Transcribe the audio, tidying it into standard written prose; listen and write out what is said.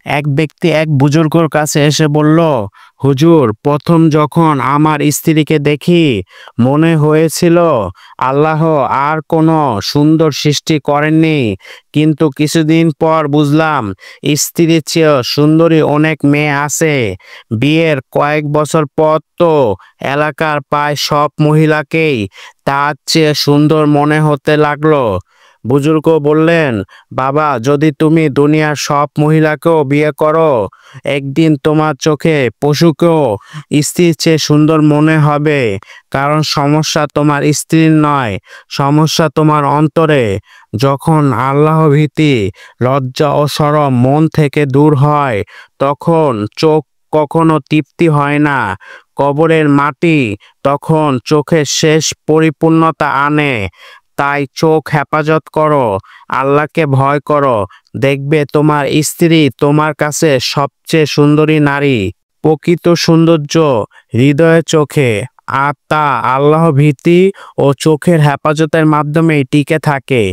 এক ব্যক্তি এক বুজুর্গর কাছে এসে বলল, হুজুর, প্রথম যখন আমার স্ত্রীকে দেখি মনে হয়েছিল আল্লাহ আর কোনো সুন্দর সৃষ্টি করেননি, কিন্তু কিছুদিন পর বুঝলাম স্ত্রীর চেয়েও সুন্দরী অনেক মেয়ে আছে। বিয়ের কয়েক বছর পর তো এলাকার প্রায় সব মহিলাকেই তার চেয়ে সুন্দর মনে হতে লাগলো। বুজুর্গ বললেন, বাবা, যদি তুমি দুনিয়ার সব মহিলাকেও বিয়ে করো, একদিন তোমার চোখে পশুকেও স্ত্রীর চেয়ে সুন্দর মনে হবে। কারণ সমস্যা তোমার স্ত্রীর নয়, সমস্যা তোমার অন্তরে। যখন আল্লাহ ভীতি, লজ্জা ও শরম মন থেকে দূর হয়, তখন চোখ কখনো তৃপ্তি হয় না। কবরের মাটি তখন চোখের শেষ পরিপূর্ণতা আনে। তাই চোখ হেফাজত করো, আল্লাহকে ভয় করো। দেখবে তোমার স্ত্রী তোমার কাছে সবচেয়ে সুন্দরী নারী। প্রকৃত সৌন্দর্য হৃদয়ে, চোখে, আর তা আল্লাহ ভীতি ও চোখের হেফাজতের মাধ্যমেই টিকে থাকে।